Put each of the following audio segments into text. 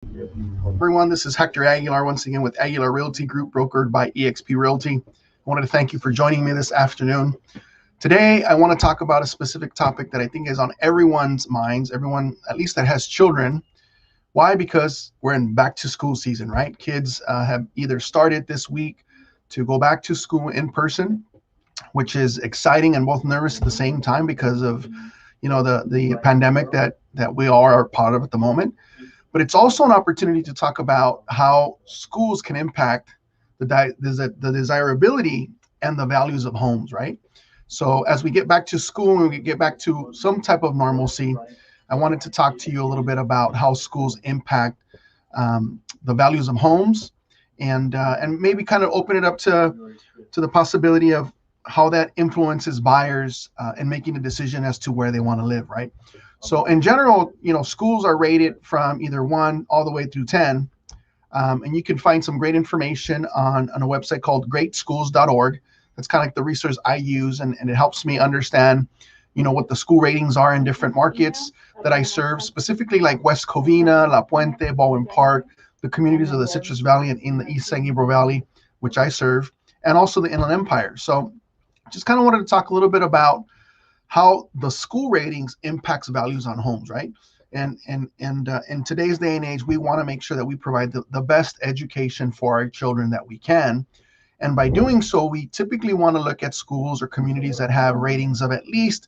Everyone, this is Hector Aguilar once again with Aguilar Realty Group, brokered by eXp Realty. I wanted to thank you for joining me this afternoon. Today, I want to talk about a specific topic that I think is on everyone's minds, everyone at least that has children. Why? Because we're in back to school season, right? Kids have either started this week to go back to school in person, which is exciting and both nervous at the same time because of the pandemic that we all are part of at the moment. But it's also an opportunity to talk about how schools can impact the desirability and the values of homes, right? So as we get back to school and we get back to some type of normalcy, I wanted to talk to you a little bit about how schools impact the values of homes, and maybe kind of open it up to the possibility of how that influences buyers in making a decision as to where they want to live, right? So in general, schools are rated from either 1 all the way through 10. And you can find some great information on a website called greatschools.org. That's kind of like the resource I use, and it helps me understand, what the school ratings are in different markets that I serve, specifically like West Covina, La Puente, Baldwin Park, the communities of the Citrus Valley and in the East San Gabriel Valley, which I serve, and also the Inland Empire. So just kind of wanted to talk a little bit about how the school ratings impacts values on homes, right? And in today's day and age, we want to make sure that we provide the best education for our children that we can. And by doing so, we typically want to look at schools or communities that have ratings of at least,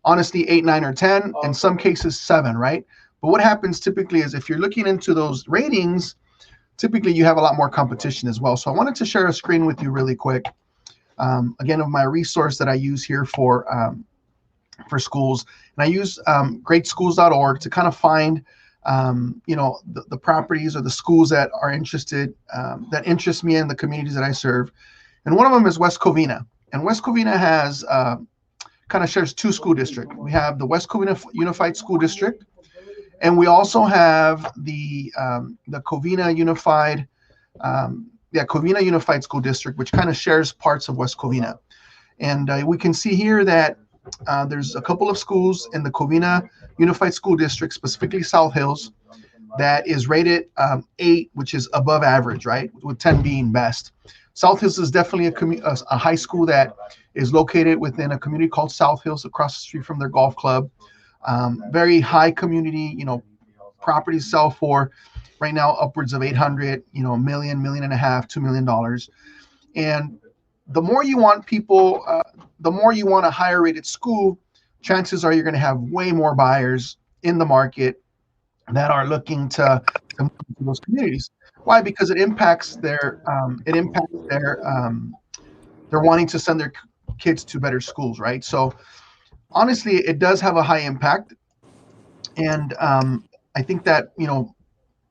honestly, 8, 9, or 10, in some cases 7, right? But what happens typically is if you're looking into those ratings, typically you have a lot more competition as well. So I wanted to share a screen with you really quick, again, of my resource that I use here for schools. And I use greatschools.org to kind of find, the properties or the schools that are that interest me in the communities that I serve. And one of them is West Covina. And West Covina has kind of shares 2 school districts. We have the West Covina Unified School District, and we also have the Covina Unified, Covina Unified School District, which kind of shares parts of West Covina. And we can see here that there's a couple of schools in the Covina Unified School District, specifically South Hills, that is rated 8, which is above average, right? With 10 being best. South Hills is definitely a high school that is located within a community called South Hills, across the street from their golf club. Very high community, properties sell for right now upwards of 800, a million, million and a half, $2 million. And the more you want people, the more you want a higher rated school, chances are you're going to have way more buyers in the market that are looking to move to those communities. Why? Because it impacts their they're wanting to send their kids to better schools, right? So honestly, it does have a high impact. And I think that,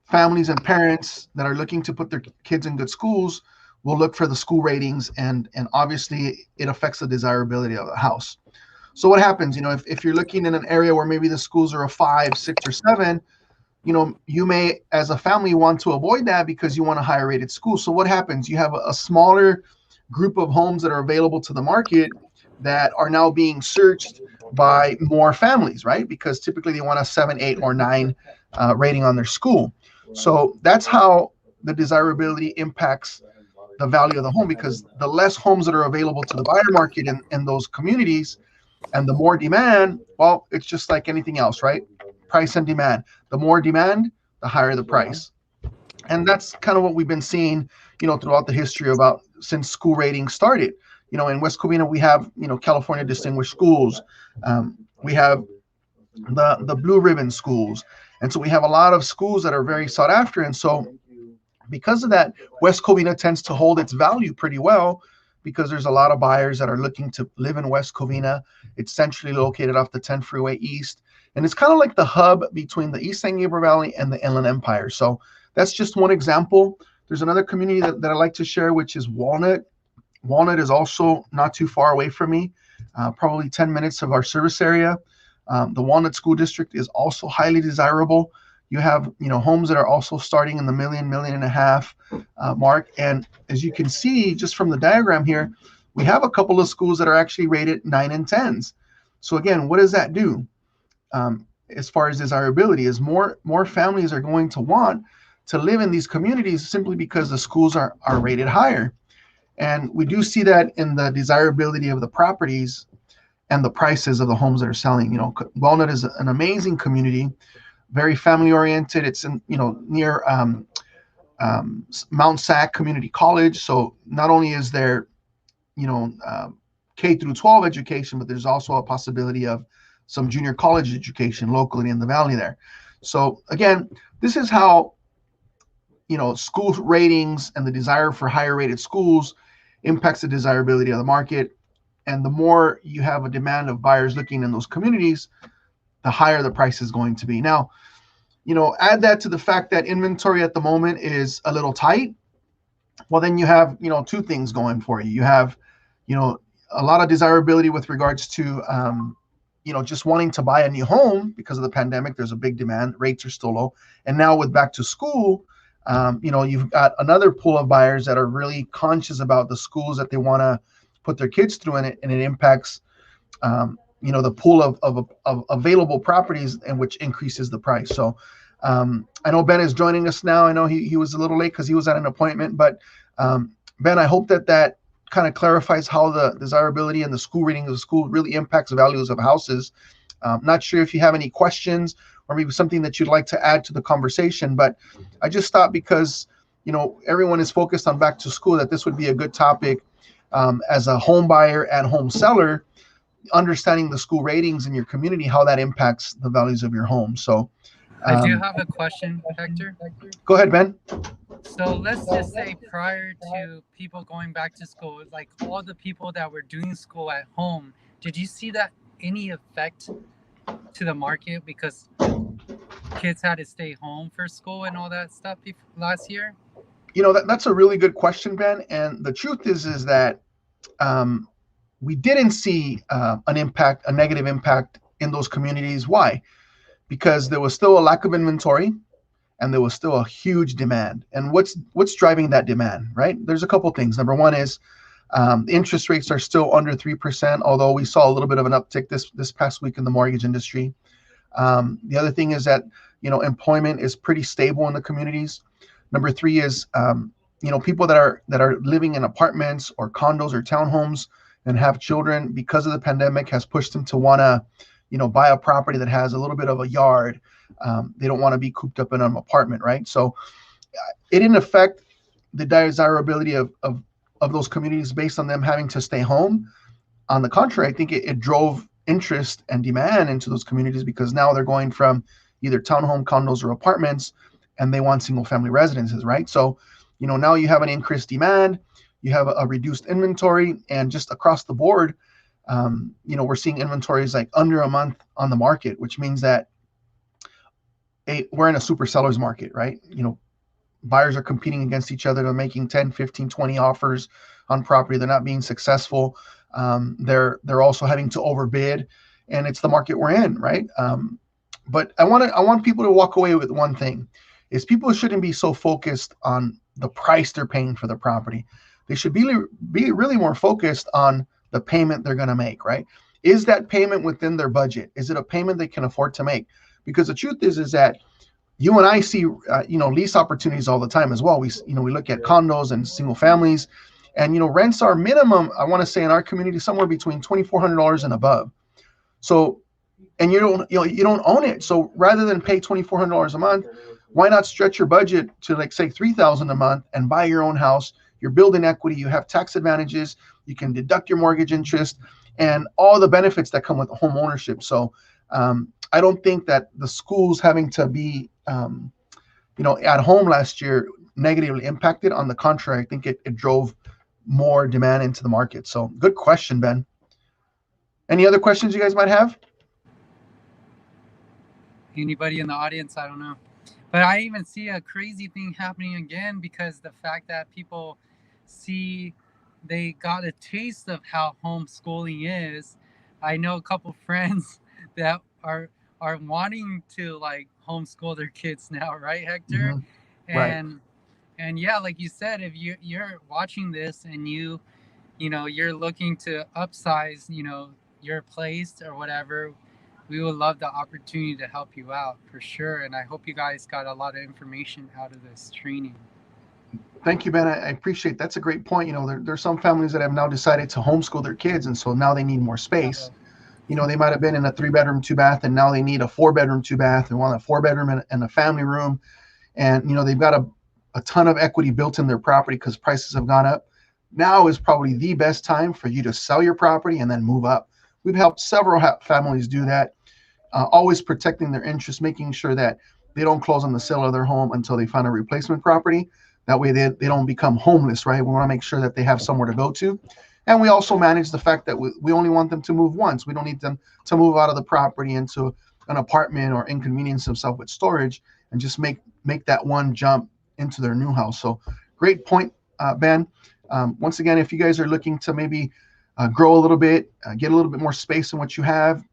families and parents that are looking to put their kids in good schools will look for the school ratings, and obviously it affects the desirability of the house. So what happens, if you're looking in an area where maybe the schools are a 5, 6, or 7, you may, as a family, want to avoid that because you want a higher rated school. So what happens? You have a smaller group of homes that are available to the market that are now being searched by more families, right? Because typically they want a 7, 8, or 9 rating on their school. So that's how the desirability impacts the value of the home, because the less homes that are available to the buyer market in those communities, and the more demand, well, it's just like anything else, right? Price and demand. The more demand, the higher the price. And that's kind of what we've been seeing, throughout the history about since school ratings started. In West Covina, we have, California Distinguished Schools. We have the Blue Ribbon schools. And so we have a lot of schools that are very sought after. And so because of that, West Covina tends to hold its value pretty well, because there's a lot of buyers that are looking to live in West Covina. It's centrally located off the 10 freeway east. And it's kind of like the hub between the East San Gabriel Valley and the Inland Empire. So that's just one example. There's another community that I like to share, which is Walnut. Walnut is also not too far away from me, probably 10 minutes of our service area. The Walnut School District is also highly desirable. You have, homes that are also starting in the million, million and a half mark. And as you can see, just from the diagram here, we have a couple of schools that are actually rated 9 and 10s. So again, what does that do? as far as desirability, is more families are going to want to live in these communities simply because the schools are rated higher. And we do see that in the desirability of the properties and the prices of the homes that are selling. Walnut is an amazing community, very family oriented. It's in, near Mount Sac Community College. So not only is there, you know, uh, K through 12 education, but there's also a possibility of some junior college education locally in the valley there. So again, this is how, school ratings and the desire for higher rated schools impacts the desirability of the market. And the more you have a demand of buyers looking in those communities, the higher the price is going to be. Now, add that to the fact that inventory at the moment is a little tight. Well, then you have, two things going for you. You have, a lot of desirability with regards to, just wanting to buy a new home because of the pandemic. There's a big demand. Rates are still low. And now with back to school, you've got another pool of buyers that are really conscious about the schools that they want to put their kids through, and it impacts, the pool of available properties, and which increases the price. So I know Ben is joining us now. I know he was a little late because he was at an appointment, but Ben, I hope that kind of clarifies how the desirability and the school rating of the school really impacts the values of houses. Not sure if you have any questions or maybe something that you'd like to add to the conversation, but I just thought, because everyone is focused on back to school, that this would be a good topic, as a home buyer and home seller, understanding the school ratings in your community, how that impacts the values of your home. So I do have a question, Hector. go ahead, Ben. So let's just say prior to people going back to school, like all the people that were doing school at home, did you see that any effect to the market because kids had to stay home for school and all that stuff last year? That's a really good question, Ben. And the truth is that um, we didn't see a negative impact in those communities. Why? Because there was still a lack of inventory, and there was still a huge demand. And what's driving that demand, right? There's a couple things. Number one is the interest rates are still under 3%, although we saw a little bit of an uptick this past week in the mortgage industry. The other thing is that employment is pretty stable in the communities. Number three is people that are living in apartments or condos or townhomes and have children, because of the pandemic, has pushed them to want to buy a property that has a little bit of a yard. They don't want to be cooped up in an apartment, right? So it didn't affect the desirability of those communities based on them having to stay home. On the contrary, I think it drove interest and demand into those communities, because now they're going from either townhome, condos, or apartments, and they want single family residences, right? So, now you have an increased demand, you have a reduced inventory, and just across the board, we're seeing inventories like under a month on the market, which means that we're in a super seller's market, right? Buyers are competing against each other. They're making 10, 15, 20 offers on property. They're not being successful. They're also having to overbid, and it's the market we're in, right? But I want people to walk away with one thing: is people shouldn't be so focused on the price they're paying for the property. They should be really more focused on the payment they're going to make, right? Is that payment within their budget? Is it a payment they can afford to make? Because the truth is that you and I see, lease opportunities all the time as well. We look at condos and single families, and rents are minimum. I want to say in our community somewhere between $2,400 and above. So, and you don't own it. So rather than pay $2,400 a month, why not stretch your budget to, like, say, $3,000 a month and buy your own house? You're building equity. You have tax advantages. You can deduct your mortgage interest and all the benefits that come with home ownership. So I don't think that the schools having to be at home last year negatively impacted. On the contrary, I think it drove more demand into the market. So good question, Ben. Any other questions you guys might have? Anybody in the audience? I don't know. But I even see a crazy thing happening again because the fact that people see they got a taste of how homeschooling is. I know a couple friends that are wanting to like homeschool their kids now, right, Hector? Mm-hmm. Right. And and yeah, like you said, if you're watching this and you're looking to upsize, your place or whatever, we would love the opportunity to help you out for sure. And I hope you guys got a lot of information out of this training. Thank you, Ben. I appreciate that's a great point. There's some families that have now decided to homeschool their kids, and so now they need more space. They might have been in a 3-bedroom, 2-bath, and now they need a 4-bedroom, 2-bath. They want a 4-bedroom and a family room, and they've got a ton of equity built in their property because prices have gone up. Now is probably the best time for you to sell your property and then move up. We've helped several families do that, always protecting their interests, making sure that they don't close on the sale of their home until they find a replacement property. That way they don't become homeless, right? We want to make sure that they have somewhere to go to. And we also manage the fact that we only want them to move once. We don't need them to move out of the property into an apartment or inconvenience themselves with storage, and just make that one jump into their new house. So great point, Ben. Once again, if you guys are looking to maybe grow a little bit, get a little bit more space in what you have,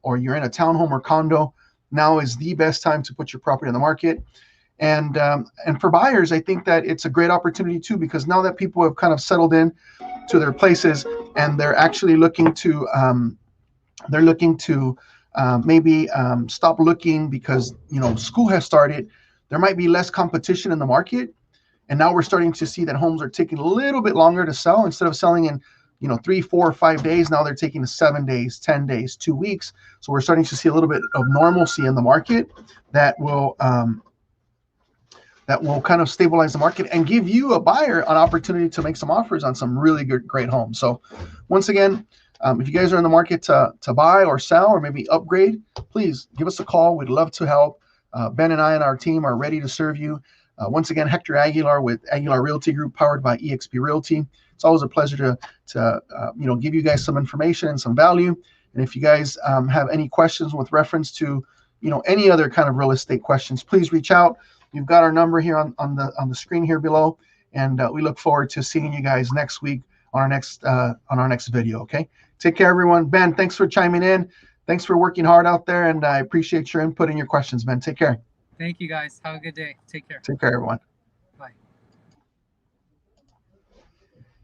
or you're in a townhome or condo, now is the best time to put your property on the market. And for buyers, I think that it's a great opportunity too, because now that people have kind of settled in to their places, and they're actually looking to maybe stop looking because school has started. There might be less competition in the market, and now we're starting to see that homes are taking a little bit longer to sell. Instead of selling in 3, 4, or 5 days, now they're taking 7 days, 10 days, 2 weeks. So we're starting to see a little bit of normalcy in the market that will kind of stabilize the market and give you, a buyer, an opportunity to make some offers on some really great homes. So once again, if you guys are in the market to buy or sell or maybe upgrade, please give us a call. We'd love to help. Ben and I and our team are ready to serve you. Once again, Hector Aguilar with Aguilar Realty Group, powered by eXp Realty. It's always a pleasure to give you guys some information and some value. And if you guys have any questions with reference to any other kind of real estate questions, please reach out. You've got our number here on the screen here below, and we look forward to seeing you guys next week on our next video. Okay, take care, everyone. Ben, thanks for chiming in. Thanks for working hard out there, and I appreciate your input and your questions, Ben. Take care. Thank you, guys. Have a good day. Take care. Take care, everyone.